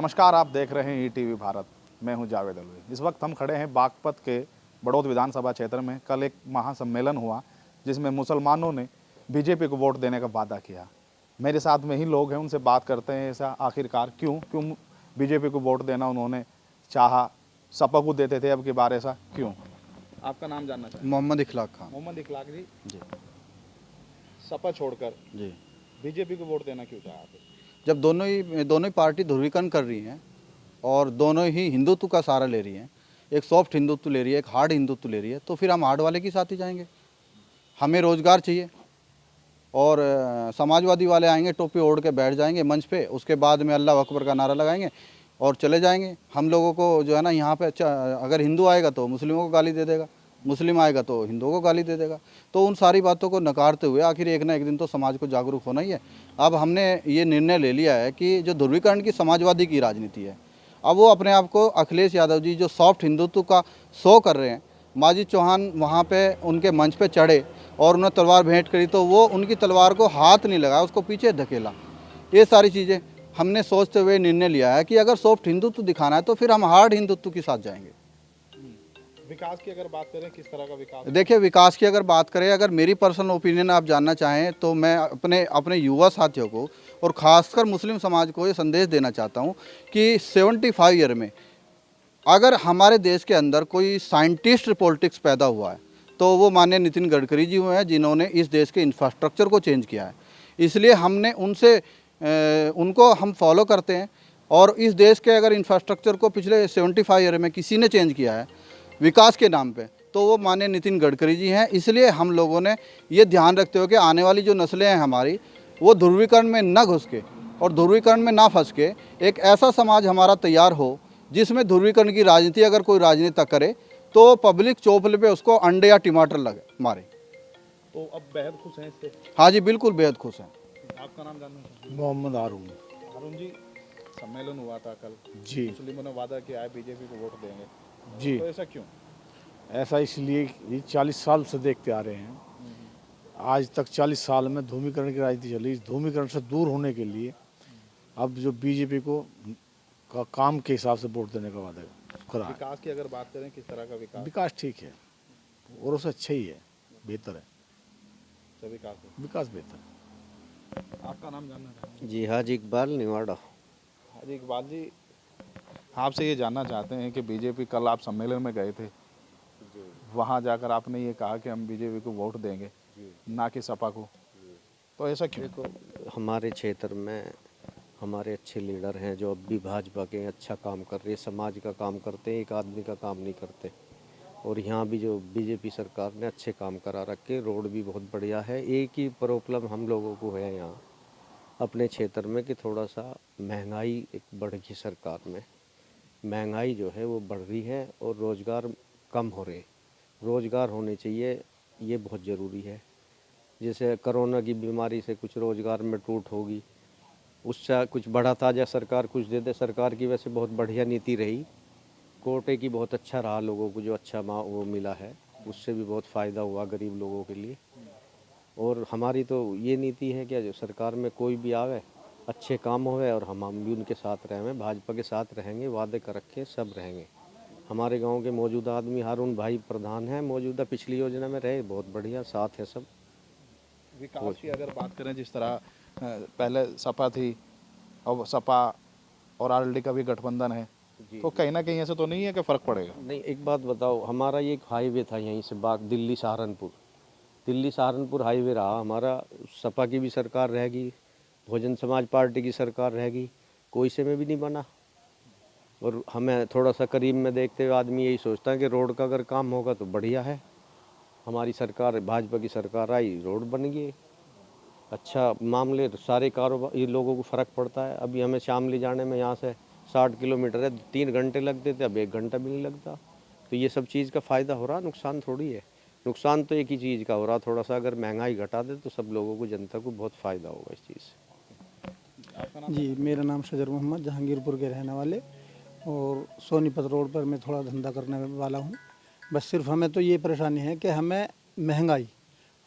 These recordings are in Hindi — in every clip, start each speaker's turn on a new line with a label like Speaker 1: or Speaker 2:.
Speaker 1: नमस्कार, आप देख रहे हैं ईटीवी भारत। मैं हूं जावेद अलवी। इस वक्त हम खड़े हैं बागपत के बड़ौद विधानसभा क्षेत्र में। कल एक महासम्मेलन हुआ जिसमें मुसलमानों ने बीजेपी को वोट देने का वादा किया। मेरे साथ में ही लोग हैं, उनसे बात करते हैं ऐसा आखिरकार क्यों बीजेपी को वोट देना उन्होंने चाहा। सपा को देते थे, अब की बार ऐसा क्यों? आपका नाम जानना चाहिए।
Speaker 2: मोहम्मद इखलाक खान।
Speaker 1: मोहम्मद इखलाक जी,
Speaker 2: जी
Speaker 1: सपा छोड़कर
Speaker 2: जी।
Speaker 1: बीजेपी को वोट देना क्यों चाहा आपने?
Speaker 2: जब दोनों ही पार्टी ध्रुवीकरण कर रही हैं और दोनों ही हिंदुत्व का सहारा ले रही हैं, एक सॉफ्ट हिंदुत्व ले रही है, एक हार्ड हिंदुत्व ले रही है, तो फिर हम हार्ड वाले के साथ ही जाएंगे। हमें रोजगार चाहिए और समाजवादी वाले आएंगे, टोपी ओढ़ के बैठ जाएंगे मंच पे, उसके बाद में अल्लाह अकबर का नारा लगाएंगे और चले जाएंगे। हम लोगों को जो है ना, यहाँ पे अगर हिंदू आएगा तो मुस्लिमों को गाली दे देगा, मुस्लिम आएगा तो हिंदुओं को गाली दे देगा। तो उन सारी बातों को नकारते हुए आखिर एक ना एक दिन तो समाज को जागरूक होना ही है। अब हमने ये निर्णय ले लिया है कि जो ध्रुवीकरण की समाजवादी की राजनीति है, अब वो अपने आप को अखिलेश यादव जी जो सॉफ्ट हिंदुत्व का शो कर रहे हैं, माजिद चौहान वहाँ पे उनके मंच पे चढ़े और उन्हें तलवार भेंट करी तो वो उनकी तलवार को हाथ नहीं लगाया, उसको पीछे धकेला। ये सारी चीज़ें हमने सोचते हुए निर्णय लिया है कि अगर सॉफ्ट हिंदुत्व दिखाना है तो फिर हम हार्ड हिंदुत्व के साथ जाएंगे।
Speaker 1: विकास की अगर बात करें, किस तरह का विकास?
Speaker 2: देखिए, विकास की अगर बात करें, अगर मेरी पर्सनल ओपिनियन आप जानना चाहें तो मैं अपने युवा साथियों को और ख़ासकर मुस्लिम समाज को ये संदेश देना चाहता हूँ कि 75 ईयर में अगर हमारे देश के अंदर कोई साइंटिस्ट पॉलिटिक्स पैदा हुआ है तो वो माननीय नितिन गडकरी जी हुए हैं, जिन्होंने इस देश के इंफ्रास्ट्रक्चर को चेंज किया है। इसलिए हमने उनको हम फॉलो करते हैं और इस देश के अगर इंफ्रास्ट्रक्चर को पिछले 75 ईयर में किसी ने चेंज किया है विकास के नाम पे, तो वो माननीय नितिन गडकरी जी हैं। इसलिए हम लोगों ने ये ध्यान रखते हुए कि आने वाली जो नस्लें हैं हमारी, वो ध्रुवीकरण में न घुस के और ध्रुवीकरण में ना फंस के एक ऐसा समाज हमारा तैयार हो जिसमें ध्रुवीकरण की राजनीति अगर कोई राजनेता करे तो पब्लिक चौपल पे उसको अंडे या टमाटर लगे मारे।
Speaker 1: तो अब बेहद खुश हैं इससे?
Speaker 2: हाँ जी, बिल्कुल बेहद खुश हैं।
Speaker 1: आपका नाम जानना चाहिए।
Speaker 3: मोहम्मद हारून।
Speaker 1: हारून जी, सम्मेलन हुआ था कल
Speaker 3: जी
Speaker 1: मुस्लिमों ने वादा किया है बीजेपी को वोट देंगे,
Speaker 3: जी।
Speaker 1: तो ऐसा क्यों?
Speaker 3: ऐसा इसलिए ये 40 साल से देखते आ रहे हैं। आज तक 40 साल में ध्रुवीकरण की राजनीति चली। इस ध्रुवीकरण से दूर होने के लिए अब जो बीजेपी को का काम के हिसाब से वोट देने का वादा करा है।
Speaker 1: विकास की अगर बात करें, किस तरह का विकास?
Speaker 3: विकास ठीक है और उससे अच्छा ही है, बेहतर है।
Speaker 1: तो विकास
Speaker 3: बेहतर है।
Speaker 1: आपका नाम जानना चाहेंगे?
Speaker 4: जी हाजी इकबाल निवाड़ा।
Speaker 1: हाजी इकबाल जी, आपसे ये जानना चाहते हैं कि बीजेपी, कल आप सम्मेलन में गए थे, वहाँ जाकर आपने ये कहा कि हम बीजेपी को वोट देंगे, ना कि सपा को, तो ऐसा क्यों?
Speaker 4: देखो, हमारे क्षेत्र में हमारे अच्छे लीडर हैं जो अब भी भाजपा के अच्छा काम कर रहे हैं, समाज का काम करते हैं, एक आदमी का काम नहीं करते। और यहाँ भी जो बीजेपी सरकार ने अच्छे काम करा रखे, रोड भी बहुत बढ़िया है। एक ही प्रॉब्लम हम लोगों को है यहाँ अपने क्षेत्र में कि थोड़ा सा महंगाई एक बढ़ गई सरकार में। महंगाई जो है वो बढ़ रही है और रोज़गार कम हो रहे। रोज़गार होने चाहिए, ये बहुत ज़रूरी है। जैसे कोरोना की बीमारी से कुछ रोज़गार में टूट होगी, उससे कुछ बढ़ा ताज़ा सरकार कुछ दे दे। सरकार की वैसे बहुत बढ़िया नीति रही, कोटे की बहुत अच्छा रहा, लोगों को जो अच्छा वो मिला है उससे भी बहुत फ़ायदा हुआ गरीब लोगों के लिए। और हमारी तो ये नीति है कि जो सरकार में कोई भी आवे अच्छे काम होवे और हम भी उनके साथ रहें, भाजपा के साथ रहेंगे, वादे कर रखे सब रहेंगे। हमारे गांव के मौजूदा आदमी हारून भाई प्रधान हैं, मौजूदा पिछली योजना में रहे, बहुत बढ़िया साथ है सब।
Speaker 1: विकास की अगर बात करें, जिस तरह पहले सपा थी, अब सपा और आरएलडी का भी गठबंधन है, तो कहीं ना कहीं ऐसा तो नहीं है कि फ़र्क पड़ेगा?
Speaker 4: नहीं, एक बात बताओ, हमारा ये एक हाईवे था यहीं से दिल्ली सहारनपुर हाईवे रहा हमारा। सपा की भी सरकार रहेगी, बहुजन समाज पार्टी की सरकार रहेगी, कोई से में भी नहीं बना। और हमें थोड़ा सा करीब में देखते हुए आदमी यही सोचता है कि रोड का अगर काम होगा तो बढ़िया है। हमारी सरकार, भाजपा की सरकार आई, रोड बन गई, अच्छा मामले, सारे कारोबार, ये लोगों को फ़र्क पड़ता है। अभी हमें शामली जाने में यहाँ से 60 किलोमीटर है, 3 घंटे लगते थे, अब 1 घंटा भी नहीं लगता। तो ये सब चीज़ का फ़ायदा हो रहा, नुकसान थोड़ी है। नुकसान तो एक ही चीज़ का हो रहा, थोड़ा सा अगर महंगाई घटा दे तो सब लोगों को, जनता को बहुत फ़ायदा होगा इस चीज़ से।
Speaker 5: जी, मेरा नाम शजर मोहम्मद, जहांगीरपुर के रहने वाले, और सोनीपत रोड पर मैं थोड़ा धंधा करने वाला हूँ। बस सिर्फ हमें तो ये परेशानी है कि हमें महंगाई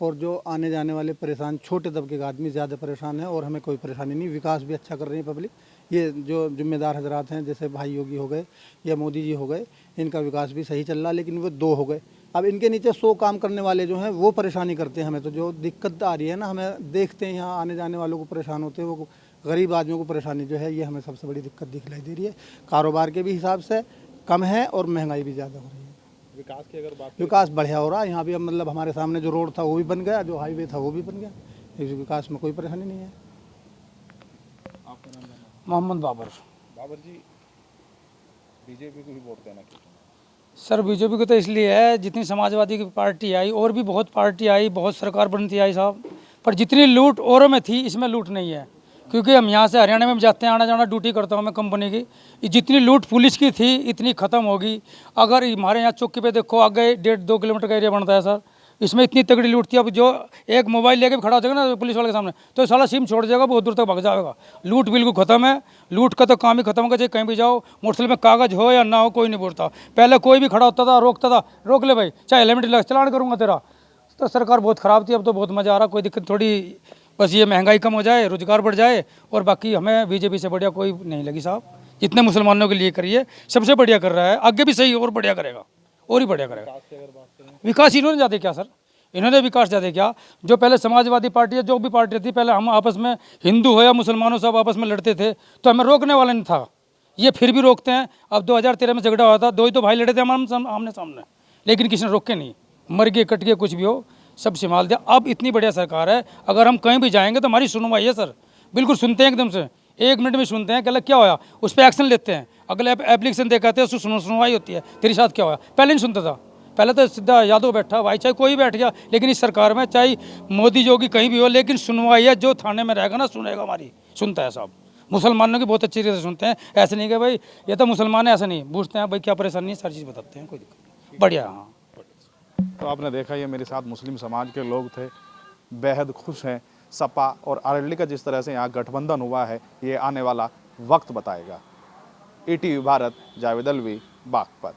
Speaker 5: और जो आने जाने वाले परेशान छोटे तबके का आदमी ज़्यादा परेशान है, और हमें कोई परेशानी नहीं। विकास भी अच्छा कर रही है पब्लिक, ये जो जिम्मेदार हजरात हैं जैसे भाई योगी हो गए या मोदी जी हो गए, इनका विकास भी सही चल रहा, लेकिन वो 2 हो गए। अब इनके नीचे 100 काम करने वाले जो हैं वो परेशानी करते हैं। हमें तो जो दिक्कत आ रही है ना, हमें देखते हैं यहाँ आने जाने वालों को परेशान होते हैं, वो गरीब आदमियों को परेशानी जो है ये हमें सबसे बड़ी दिक्कत दिखलाई दे रही है। कारोबार के भी हिसाब से कम है और महंगाई भी ज़्यादा हो रही है।
Speaker 1: विकास की अगर बात
Speaker 5: विकास बढ़िया हो रहा है यहाँ भी। अब मतलब हमारे सामने जो रोड था वो भी बन गया, जो हाईवे था वो भी बन गया। इस विकास में कोई परेशानी नहीं है।
Speaker 1: आपका नाम बताओ।
Speaker 6: मोहम्मद बाबर।
Speaker 1: बाबर जी, बीजेपी को ही वोट देना क्यों?
Speaker 6: सर बीजेपी को तो इसलिए है, जितनी समाजवादी की पार्टी आई और भी बहुत पार्टी आई, बहुत सरकार बनती आई साहब, पर जितनी लूट औरों में थी इसमें लूट नहीं है। क्योंकि हम यहाँ से हरियाणा में जाते हैं, आना जाना ड्यूटी करता हूँ मैं कंपनी की, जितनी लूट पुलिस की थी इतनी ख़त्म होगी। अगर हमारे यहाँ चौकी पे देखो आगे 1.5-2 किलोमीटर का एरिया बनता है सर, इसमें इतनी तगड़ी लूट थी। अब जो एक मोबाइल लेके भी खड़ा हो जाएगा ना पुलिस वाले के सामने, तो साला सिम छोड़ जाएगा, बहुत दूर तक भाग जाएगा। लूट बिल्कुल खत्म है। लूट का तो काम ही खत्म होगा, चाहे कहीं भी जाओ, मोटरसाइकिल में कागज हो या ना हो कोई नहीं बोलता। पहले कोई भी खड़ा होता था रोकता था, रोक ले भाई, चाहे हेलमेट लगा, चलान करूँगा तेरा। तो सरकार बहुत ख़राब थी, अब तो बहुत मज़ा आ रहा, कोई दिक्कत थोड़ी, बस ये महंगाई कम हो जाए, रोजगार बढ़ जाए, और बाकी हमें बीजेपी से बढ़िया कोई नहीं लगी साहब। जितने मुसलमानों के लिए करिए सबसे बढ़िया कर रहा है, आगे भी सही और बढ़िया करेगा और ही बढ़िया करेगा। विकास इन्होंने ज़्यादा किया सर, इन्होंने विकास ज़्यादा किया। जो पहले समाजवादी पार्टी है, जो भी पार्टी थी, पहले हम आपस में हिंदू हो या मुसलमान हो सब आपस में लड़ते थे, तो हमें रोकने वाला नहीं था। ये फिर भी रोकते हैं। अब 2013 में झगड़ा हुआ था, 2 ही तो भाई लड़े थे हमारे आमने सामने, लेकिन किसी ने रोके नहीं, मर गए कट गए कुछ भी हो, सब संभाल दिया। अब इतनी बढ़िया सरकार है, अगर हम कहीं भी जाएंगे तो हमारी सुनवाई है सर, बिल्कुल सुनते हैं एकदम से, 1 मिनट में सुनते हैं कि अलग क्या होया, उस पर एक्शन लेते हैं। अगले एप्लीकेशन देखाते हैं, उसको सुनवाई होती है, तेरे साथ क्या होया। पहले नहीं सुनता था, पहले तो सीधा यादव बैठा भाई, चाहे कोई बैठ गया, लेकिन इस सरकार में चाहे मोदी जोगी कहीं भी हो, लेकिन सुनवाई है। जो थाने में रहेगा ना सुनेगा, हमारी सुनता है साहब। मुसलमानों की बहुत अच्छी तरह से सुनते हैं, ऐसे नहीं कि भाई ये तो मुसलमान है, ऐसा नहीं, पूछते हैं भाई क्या परेशानी है, सारी चीज़ बताते हैं, कोई दिक्कत नहीं, बढ़िया। हाँ,
Speaker 1: तो आपने देखा ये मेरे साथ मुस्लिम समाज के लोग थे, बेहद खुश हैं। सपा और आरएलडी का जिस तरह से यहाँ गठबंधन हुआ है, ये आने वाला वक्त बताएगा। ईटीवी भारत, जावेद अलवी, बागपत।